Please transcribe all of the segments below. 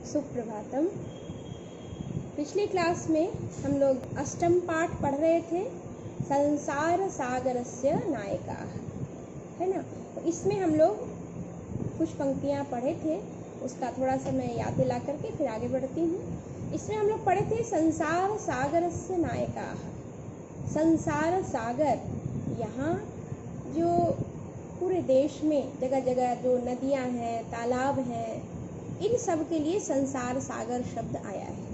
सुप्रभातम। पिछली क्लास में हम लोग अष्टम पाठ पढ़ रहे थे, संसार सागरस्य नायकाः, है ना। तो इसमें हम लोग कुछ पंक्तियाँ पढ़े थे, उसका थोड़ा सा मैं याद दिला करके फिर आगे बढ़ती हूँ। इसमें हम लोग पढ़े थे संसार सागरस्य नायकाः। संसार सागर, यहाँ जो पूरे देश में जगह जगह जो नदियाँ हैं, तालाब हैं, इन सब के लिए संसार सागर शब्द आया है।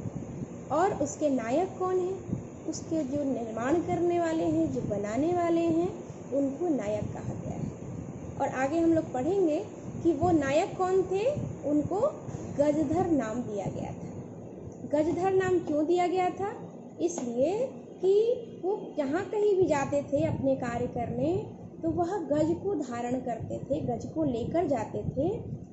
और उसके नायक कौन हैं? उसके जो निर्माण करने वाले हैं, जो बनाने वाले हैं, उनको नायक कहा गया है। और आगे हम लोग पढ़ेंगे कि वो नायक कौन थे। उनको गजधर नाम दिया गया था। गजधर नाम क्यों दिया गया था? इसलिए कि वो जहाँ कहीं भी जाते थे अपने कार्य करने, तो वह गज को धारण करते थे, गज को लेकर जाते थे,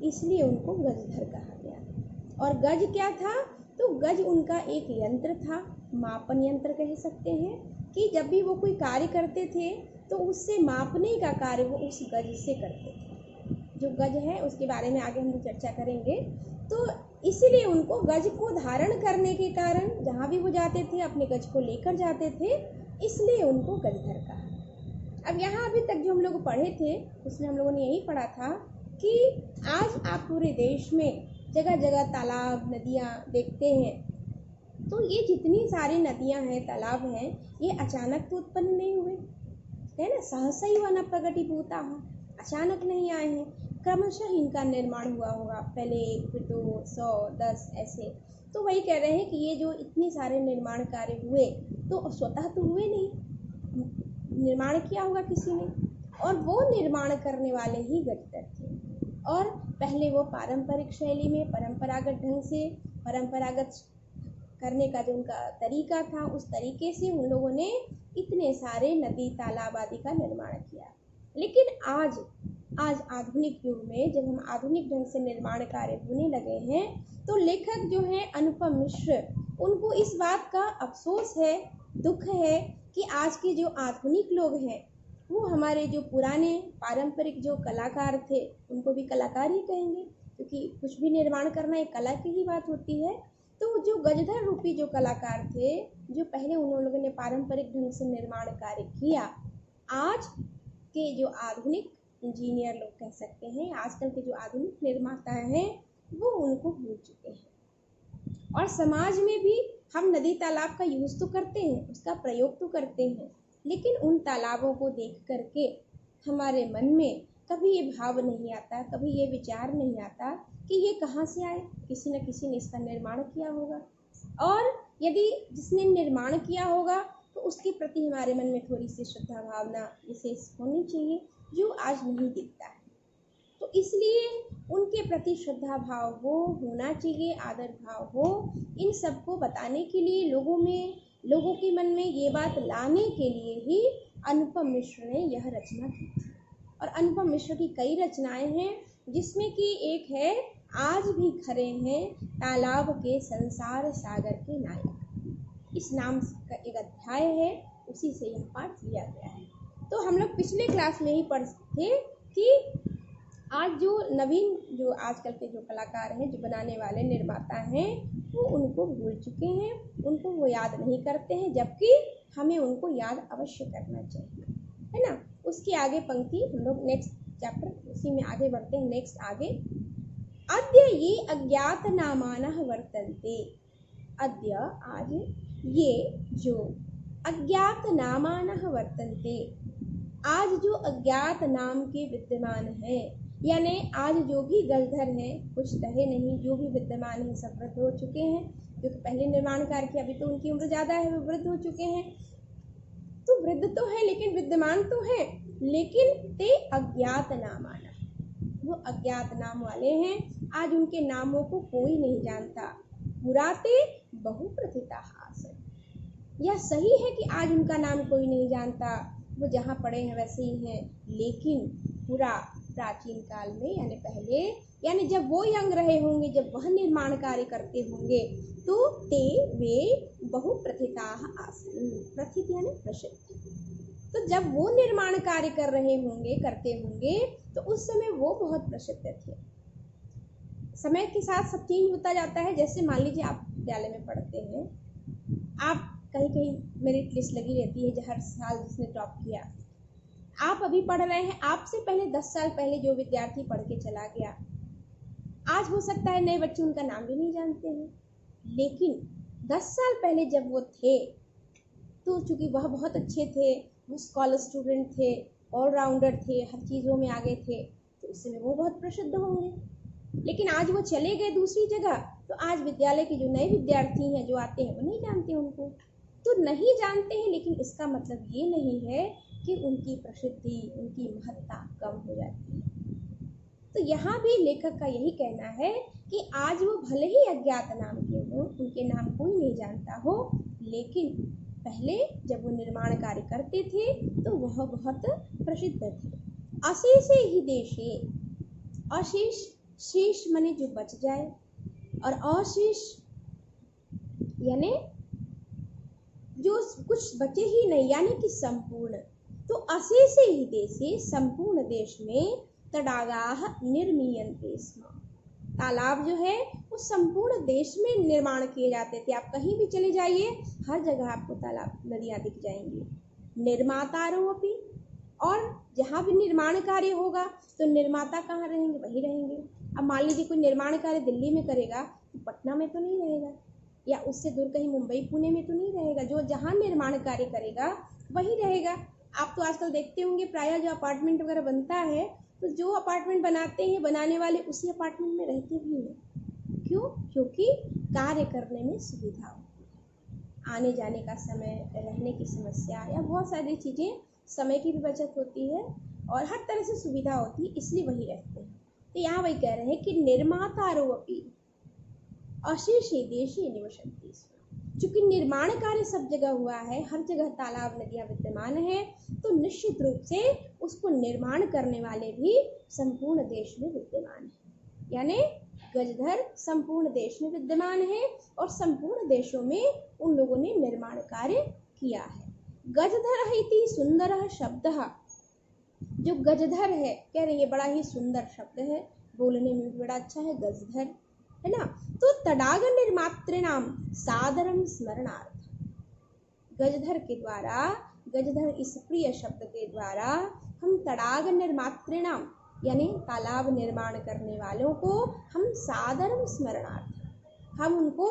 इसलिए उनको गजधर कहा गया। और गज क्या था? तो गज उनका एक यंत्र था, मापन यंत्र कह सकते हैं, कि जब भी वो कोई कार्य करते थे तो उससे मापने का कार्य वो उस गज से करते थे। जो गज है उसके बारे में आगे हम चर्चा करेंगे। तो इसीलिए उनको गज को धारण करने के कारण जहाँ भी वो जाते थे अपने गज को लेकर जाते थे, इसलिए उनको गजधर कहा। अब यहाँ अभी तक जो हम लोग पढ़े थे उसमें हम लोगों ने यही पढ़ा था कि आज आप पूरे देश में जगह जगह तालाब नदियाँ देखते हैं, तो ये जितनी सारी नदियाँ हैं, तालाब हैं, ये अचानक तो उत्पन्न नहीं हुए, है ना। सहसैव न प्रकटीभूताः, अचानक नहीं आए हैं, क्रमशः इनका निर्माण हुआ होगा, पहले 1 फिर 2 100 10 ऐसे। तो वही कह रहे हैं कि ये जो इतने सारे निर्माण कार्य हुए तो स्वतः तो हुए नहीं, निर्माण किया होगा किसी ने, और वो निर्माण करने वाले ही गजधर थे। और पहले वो पारंपरिक शैली में, परंपरागत ढंग से, परंपरागत करने का जो उनका तरीका था, उस तरीके से उन लोगों ने इतने सारे नदी तालाब आदि का निर्माण किया। लेकिन आज आधुनिक युग में जब हम आधुनिक ढंग से निर्माण कार्य होने लगे हैं, तो लेखक जो है अनुपम मिश्र, उनको इस बात का अफसोस है, दुख है कि आज के जो आधुनिक लोग हैं वो हमारे जो पुराने पारंपरिक जो कलाकार थे, उनको भी कलाकार ही कहेंगे, क्योंकि कुछ भी निर्माण करना एक कला की ही बात होती है। तो जो गजधर रूपी जो कलाकार थे, जो पहले उन लोगों ने पारंपरिक ढंग से निर्माण कार्य किया, आज के जो आधुनिक इंजीनियर लोग कह सकते हैं, आजकल के जो आधुनिक निर्माता हैं, वो उनको भूल चुके हैं। और समाज में भी हम नदी तालाब का यूज़ तो करते हैं, उसका प्रयोग तो करते हैं, लेकिन उन तालाबों को देख करके हमारे मन में कभी ये भाव नहीं आता, कभी ये विचार नहीं आता कि ये कहाँ से आए, किसी न किसी ने इसका निर्माण किया होगा। और यदि जिसने निर्माण किया होगा तो उसके प्रति हमारे मन में थोड़ी सी श्रद्धा भावना विशेष होनी चाहिए, जो आज नहीं दिखता है। तो इसलिए उनके प्रति श्रद्धा भाव हो, होना चाहिए, आदर भाव हो। इन सबको बताने के लिए लोगों के मन में ये बात लाने के लिए ही अनुपम मिश्र ने यह रचना की थी। और अनुपम मिश्र की कई रचनाएं हैं, जिसमें कि एक है आज भी खरे हैं तालाब के संसार सागर के नायक। इस नाम का एक अध्याय है, उसी से यह पाठ लिया गया है। तो हम लोग पिछले क्लास में ही पढ़ थे कि आज जो नवीन जो आजकल के जो कलाकार हैं, जो बनाने वाले निर्माता हैं, वो उनको भूल चुके हैं, उनको वो याद नहीं करते हैं, जबकि हमें उनको याद अवश्य करना चाहिए, है ना। उसकी आगे पंक्ति हम लोग नेक्स्ट चैप्टर उसी में आगे बढ़ते हैं। नेक्स्ट आगे, अद्य ये अज्ञात नामानः वर्तन्ते। अद्य आज ये जो अज्ञात नामानः वर्तन्ते, आज जो अज्ञात नाम के विद्यमान हैं, यानी आज जो भी गजधर हैं, कुछ रहे नहीं, जो भी विद्यमान हैं सब वृद्ध हो चुके हैं, जो कि पहले निर्माण कार्य किया, अभी तो उनकी उम्र ज़्यादा है, वो वृद्ध हो चुके हैं। तो वृद्ध तो है लेकिन विद्यमान तो है, लेकिन ते अज्ञात नामाना, वो अज्ञात नाम वाले हैं। आज उनके नामों को कोई नहीं जानता। पुराते बहुप्रथिताः आसन्, यह सही है कि आज उनका नाम कोई नहीं जानता, वो जहाँ पड़े हैं वैसे ही हैं, लेकिन पूरा प्राचीन काल में, यानी पहले, यानी जब वो यंग रहे होंगे, जब वह निर्माण कार्य करते होंगे, तो ते वे बहुप्रथिताः आसन्, प्रथित यानी प्रसिद्ध। तो जब वो निर्माण कार्य कर रहे होंगे, करते होंगे, तो उस समय वो बहुत प्रसिद्ध थे। समय के साथ सब चेंज होता जाता है। जैसे मान लीजिए आप विद्यालय में पढ़ते हैं, आप कहीं कहीं मेरिट लिस्ट लगी रहती है हर साल जिसने टॉप किया, आप अभी पढ़ रहे हैं, आपसे पहले 10 साल पहले जो विद्यार्थी पढ़ के चला गया, आज हो सकता है नए बच्चे उनका नाम भी नहीं जानते हैं, लेकिन 10 साल पहले जब वो थे तो चूंकि वह बहुत अच्छे थे, वो स्कॉलर स्टूडेंट थे, ऑलराउंडर थे, हर चीज़ों में आगे थे, तो उस समय वो बहुत प्रसिद्ध होंगे। लेकिन आज वो चले गए दूसरी जगह, तो आज विद्यालय के जो नए विद्यार्थी हैं जो आते हैं वो नहीं जानते उनको, तो नहीं जानते हैं, लेकिन इसका मतलब ये नहीं है कि उनकी प्रसिद्धि, उनकी महत्ता कम हो जाती है। तो यहाँ भी लेखक का यही कहना है कि आज वो भले ही अज्ञात नाम के हों, उनके नाम कोई नहीं जानता हो, लेकिन पहले जब वो निर्माण कार्य करते थे तो वह बहुत प्रसिद्ध थे। अशेषे ही देशे, अशेष, शेष माने जो बच जाए, और अशेष यानी जो कुछ बचे ही नहीं, यानी कि संपूर्ण। तो अशेषे ही देशे, संपूर्ण देश में तडागाः निर्मीयन्ते स्म, तालाब जो है वो संपूर्ण देश में निर्माण किए जाते थे। आप कहीं भी चले जाइए, हर जगह आपको तालाब, नदियाँ दिख जाएंगी। निर्मातारो अपि, और जहाँ भी निर्माण कार्य होगा तो निर्माता कहाँ रहेंगे, वही रहेंगे। अब मान लीजिए कोई निर्माण कार्य दिल्ली में करेगा तो पटना में तो नहीं रहेगा, या उससे दूर कहीं मुंबई पुणे में तो नहीं रहेगा, जो जहाँ निर्माण कार्य करेगा वही रहेगा। आप तो आजकल देखते होंगे प्रायः जो अपार्टमेंट वगैरह बनता है, तो जो अपार्टमेंट बनाते हैं बनाने वाले उसी अपार्टमेंट में रहते भी हैं। क्यों? क्योंकि कार्य करने में सुविधा होती है, आने जाने का समय, रहने की समस्या, या बहुत सारी चीज़ें, समय की भी बचत होती है और हर तरह से सुविधा होती है, इसलिए वही रहते हैं। तो यहाँ वही कह रहे हैं कि निर्मातारो अपि अशेषे देशे निवसन्ति स्म, चूँकि निर्माण कार्य सब जगह हुआ है, हर जगह तालाब नदियाँ विद्यमान है, तो निश्चित रूप से उसको निर्माण करने वाले भी संपूर्ण देश में विद्यमान है। यानी गजधर संपूर्ण देश में विद्यमान है और संपूर्ण देशों में उन लोगों ने निर्माण कार्य किया है। गजधर इति सुंदर शब्द, जो गजधर है, कह रहे हैं बड़ा ही सुंदर शब्द है, बोलने में भी बड़ा अच्छा है, गजधर है ना। तो तडाग निर्मातृणाम सादरम स्मरणार्थ, गजधर के द्वारा, गजधर इस प्रिय शब्द के द्वारा हम तडाग निर्मातृणाम यानी तालाब निर्माण करने वालों को हम सादरम स्मरणार्थ, हम उनको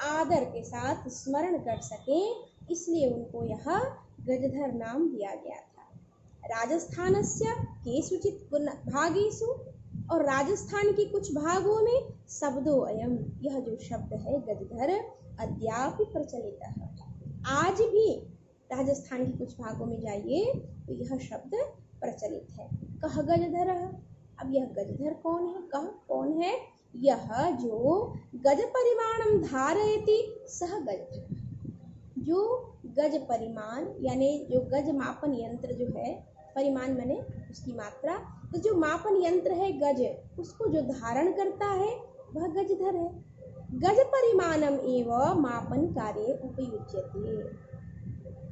आदर के साथ स्मरण कर सकें, इसलिए उनको यह गजधर नाम दिया गया था। राजस्थानस्य केषुचित् भागेषु, और राजस्थान के कुछ भागों में शब्दो अयम, यह जो शब्द है गजधर अद्यापि प्रचलित है, आज भी राजस्थान के कुछ भागों में जाइए तो यह शब्द प्रचलित है। कह गजधर, अब यह गजधर कौन है, कह कौन है, यह जो गज परिमाणम धारयति सह गजधर, जो गज परिमाण यानी जो गज मापन यंत्र जो है, परिमाण माने उसकी मात्रा, तो जो मापन यंत्र है गज, उसको जो धारण करता है वह गजधर है। गज परिमाणम एवं मापन कार्य उपयुज्यते,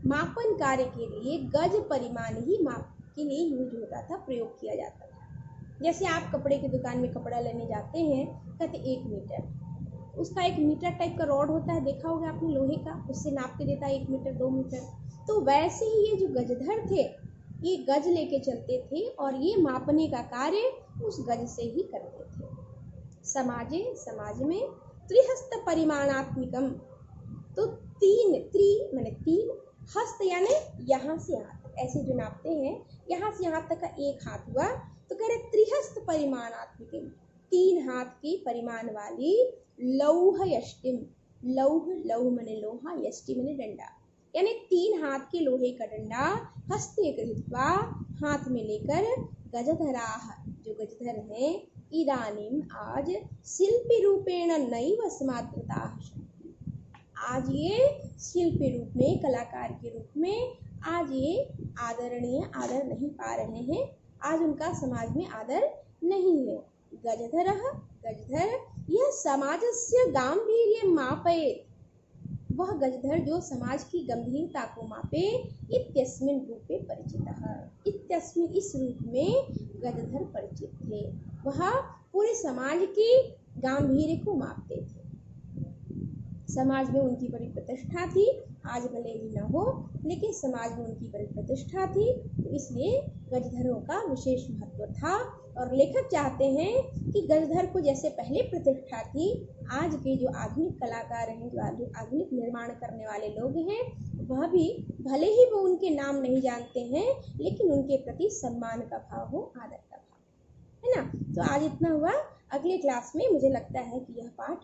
मापन कार्य के लिए गज परिमाण ही माप के लिए यूज होता था, प्रयोग किया जाता था। जैसे आप कपड़े की दुकान में कपड़ा लेने जाते हैं, कहते 1 मीटर, उसका 1 मीटर टाइप का रॉड होता है, देखा होगा आपने लोहे का, उससे नाप के देता है 1 मीटर 2 मीटर। तो वैसे ही ये जो गजधर थे, ये गज लेके चलते थे और ये मापने का कार्य उस गज से ही करते थे। समाजे, समाज में, त्रिहस्त परिमाणात्मिकम, तो 3, त्रि माने 3, हस्त यानी यहाँ से यहाँ तक, ऐसे जो नापते हैं यहाँ से यहाँ तक का 1 हाथ हुआ, तो कह रहे त्रिहस्त परिमाणात्मिकम, 3 हाथ की परिमाण वाली लौह यष्टिम, लौह, लौह माने लोहा, यष्टि माने डंडा, यानी 3 हाथ के लोहे का डंडा हस्ते गृहीत्वा, हाथ में लेकर, गजधराः, जो गजधर हैं, इदानीम आज, शिल्पी रूपेण नैव समादृताः, आज ये शिल्पी रूप में, कलाकार के रूप में आज ये आदरणीय, आदर नहीं पा रहे हैं, आज उनका समाज में आदर नहीं है। गजधरः, गजधर, यह समाजस्य गांभीर्यं मापयेत्, वह गजधर जो समाज की गंभीरता को मापे, इत्यस्मिन् रूपे परिचितः, इत्यस्मिन्, इस रूप में गजधर परिचित थे, वह पूरे समाज की गांधीर्य को मापते थे। समाज में उनकी बड़ी प्रतिष्ठा थी, आज भले ही न हो, लेकिन समाज में उनकी बड़ी प्रतिष्ठा थी, तो इसलिए गजधरों का विशेष महत्व था। और लेखक चाहते हैं कि गजधर को जैसे पहले प्रतिष्ठा थी, आज के जो आधुनिक कलाकार हैं, जो आधुनिक निर्माण करने वाले लोग हैं, वह भी भले ही वो उनके नाम नहीं जानते हैं, लेकिन उनके प्रति सम्मान का भाव हो, आदर का भाव, है ना। तो आज इतना हुआ। अगले क्लास में मुझे लगता है कि यह पाठ